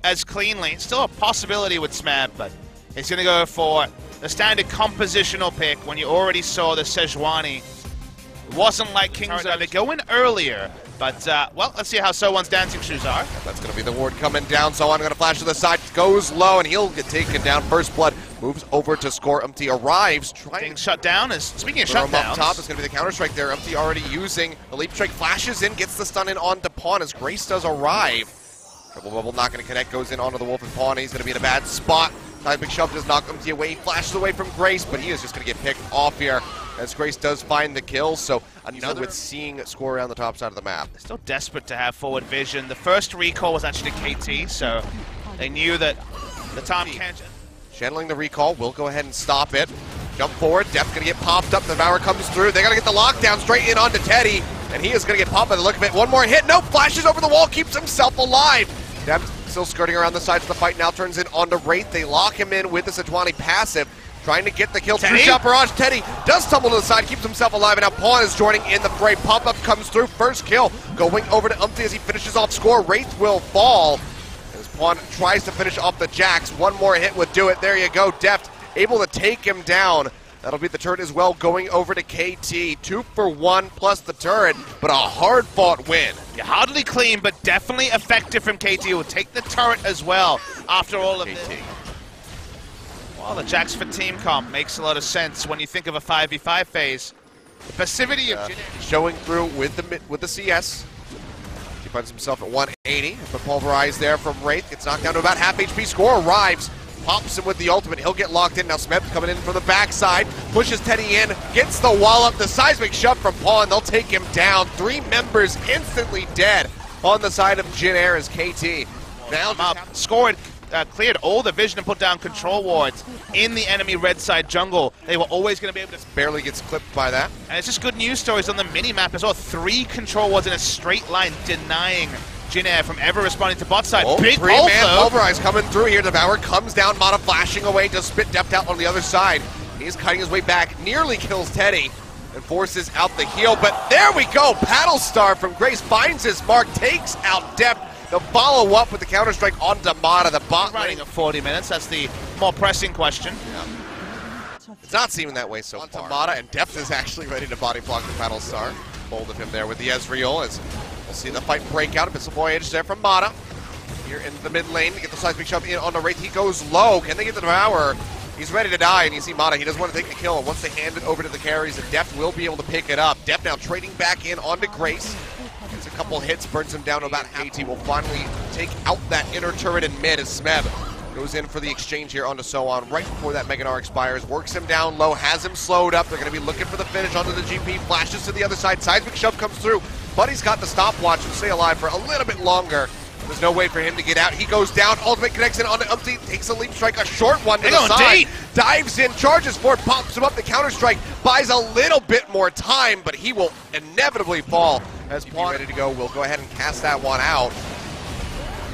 as cleanly. Still a possibility with Smeb, but he's going to go for the standard compositional pick when you already saw the Sejuani. It wasn't like King's to go in earlier, but, well, let's see how So1's dancing shoes are. That's going to be the ward coming down. So1 going to flash to the side, goes low, and he'll get taken down. First blood moves over to score. arrives, trying to shut down. Speaking of shutdowns, up top is going to be the counter-strike there. already using the leap strike, flashes in, gets the stun in onto Pawn as Grace does arrive. Triple bubble not going to connect, goes in onto the Wolf and Pawn. He's going to be in a bad spot. Big shove does knock away, flashes away from Grace, but he is just going to get picked off here as Grace does find the kill. So another with seeing score around the top side of the map. They're still desperate to have forward vision. The first recall was actually KT, so they knew that the time can't. Channeling the recall, will go ahead and stop it. Jump forward, Def going to get popped up. The Devour comes through. They got to get the lockdown straight in onto Teddy, and he is going to get popped by the look of it. One more hit, nope, flashes over the wall, keeps himself alive. Def still skirting around the sides of the fight, now turns in onto Wraith. They lock him in with the Sejuani passive, trying to get the kill. True shot barrage. Teddy does tumble to the side, keeps himself alive, and now Pawn is joining in the fray. Pop-up comes through, first kill going over to as he finishes off score. Wraith will fall as Pawn tries to finish off the Jax. One more hit would do it. There you go, Deft able to take him down. That'll be the turret as well, going over to KT. 2 for 1 plus the turret, but a hard-fought win. Yeah, hardly clean, but definitely effective from KT. Will take the turret as well after all of this. Well, the Jax for team comp makes a lot of sense when you think of a 5v5 phase. The passivity of showing through with the CS. He finds himself at 180, but pulverized there from Wraith. Gets knocked down to about half HP. Score arrives. Pops him with the ultimate. He'll get locked in. Now Smeb coming in from the backside. Pushes Teddy in. Gets the wall up. The seismic shove from Pawn. They'll take him down. 3 members instantly dead on the side of Jin Air as KT. Now scored, cleared all the vision and put down control wards in the enemy red side jungle. They were always going to be able to... Barely gets clipped by that. And it's just good news stories on the mini-map as well. 3 control wards in a straight line denying Jin Air from ever responding to bot side. Big 3-man pulverize coming through here. Devour comes down, Mata flashing away to spit Deft out on the other side. He's cutting his way back, nearly kills Teddy and forces out the heal. But there we go, Paddle Star from Grace finds his mark, takes out Deft. They'll follow up with the counter-strike onto Mata. The bot running of 40 minutes, that's the more pressing question. Yeah. It's not seeming that way so far. Onto Mata, and Deft is actually ready to body block the Paddle Star. Bold of him there with the Ezreal as we'll see the fight break out. A missile voyage there from Mata. Here in the mid lane to get the seismic shove in on the Wraith. He goes low. Can they get the Devour? He's ready to die, and you see Mata, he doesn't want to take the kill. And once they hand it over to the carries, and Deft will be able to pick it up. Deft now trading back in onto Grace. Gets a couple hits, burns him down to about half. KT will finally take out that inner turret in mid as Smeb goes in for the exchange here onto So1 right before that Mega Gnar expires. Works him down low, has him slowed up. They're going to be looking for the finish onto the GP. Flashes to the other side. Seismic shove comes through. Buddy's got the stopwatch to stay alive for a little bit longer. There's no way for him to get out. He goes down. Ultimate connects in onto takes a leap strike, a short one to the side. Dives in, charges for it, pops him up. The counter strike buys a little bit more time, but he will inevitably fall. As Pawn ready to go, we'll go ahead and cast that one out.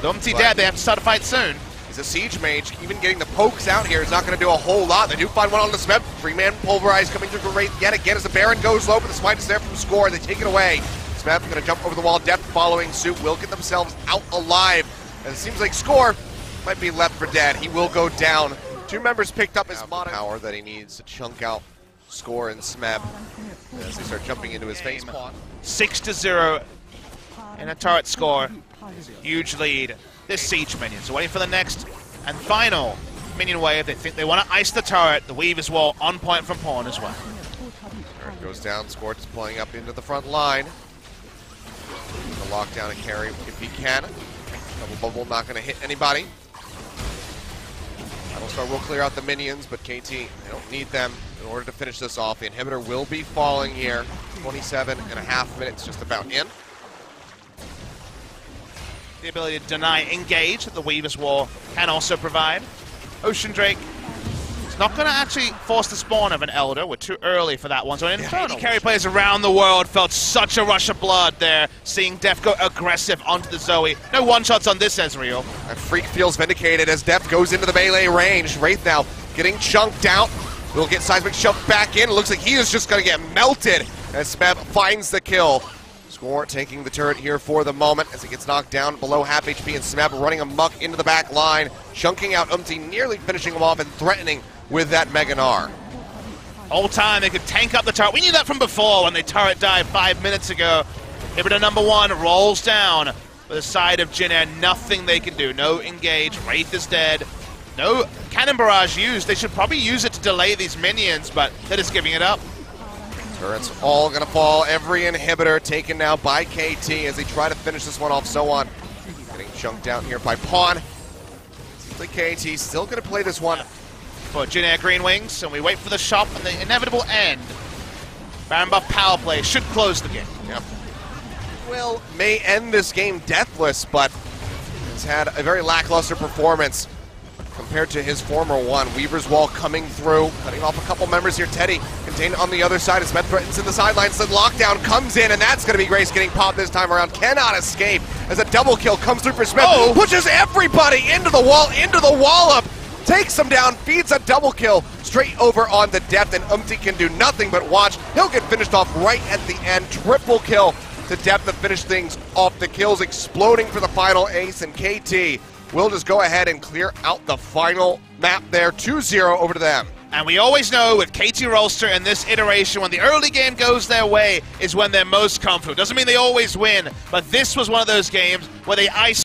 Dead. They have to start a fight soon. He's a siege mage. Even getting the pokes out here is not going to do a whole lot. They do find one on the Smeb. 3-man pulverize coming through for Wraith yet again as the Baron goes low, but the smite is there from score. They take it away. Smeb's going to jump over the wall. Deft following suit will get themselves out alive. And it seems like score might be left for dead. He will go down. 2 members picked up his Mata power that he needs to chunk out score and Smeb as they start jumping into his face pawn. 6-0 in a turret score. Huge lead. This siege minions are waiting for the next and final minion wave. They think they want to ice the turret. The weave as well on point from Pawn as well. Turret goes down. Score just pulling up into the front line. The lockdown and carry if he can. Double bubble not going to hit anybody. Battlestar will clear out the minions, but KT, they don't need them in order to finish this off. The inhibitor will be falling here. 27.5 minutes just about in. The ability to deny engage that the Weaver's War can also provide. Ocean Drake is not going to actually force the spawn of an Elder. We're too early for that one. So Infernal carry players around the world felt such a rush of blood there, seeing Deft go aggressive onto the Zoe. No one-shots on this Ezreal. And Freak feels vindicated as Deft goes into the melee range. Wraith now getting chunked out. We'll get Seismic shoved back in. It looks like he is just going to get melted as Smeb finds the kill. Score taking the turret here for the moment as it gets knocked down below half HP, and Smeb running amok into the back line, chunking out nearly finishing him off and threatening with that Mega Gnar. Whole time they could tank up the turret. We knew that from before when the turret died 5 minutes ago. Hibbiter #1 rolls down for the side of Jin Air. Nothing they can do. No engage. Wraith is dead. No cannon barrage used. They should probably use it to delay these minions, but they're just giving it up. Turret's all gonna fall. Every inhibitor taken now by KT as they try to finish this one off. So on. Getting chunked out here by Pawn. Seems like KT still gonna play this one. For Jin Air Greenwings, and we wait for the shop and the inevitable end. Baron buff power play should close the game. Yep. Will may end this game deathless, but has had a very lackluster performance compared to his former one. Weaver's Wall coming through, cutting off a couple members here. Teddy contained on the other side as Smeb threatens in the sidelines. The lockdown comes in, and that's going to be Grace getting popped this time around. Cannot escape as a double kill comes through for Smeb. Oh. Pushes everybody into the wallop. Takes him down, feeds a double kill straight over on the depth, and can do nothing but watch. He'll get finished off right at the end. Triple kill to depth to finish things off. The kills exploding for the final ace, and KT will just go ahead and clear out the final map there. 2-0 over to them. And we always know with KT Rolster in this iteration, when the early game goes their way is when they're most comfortable. Doesn't mean they always win, but this was one of those games where they iced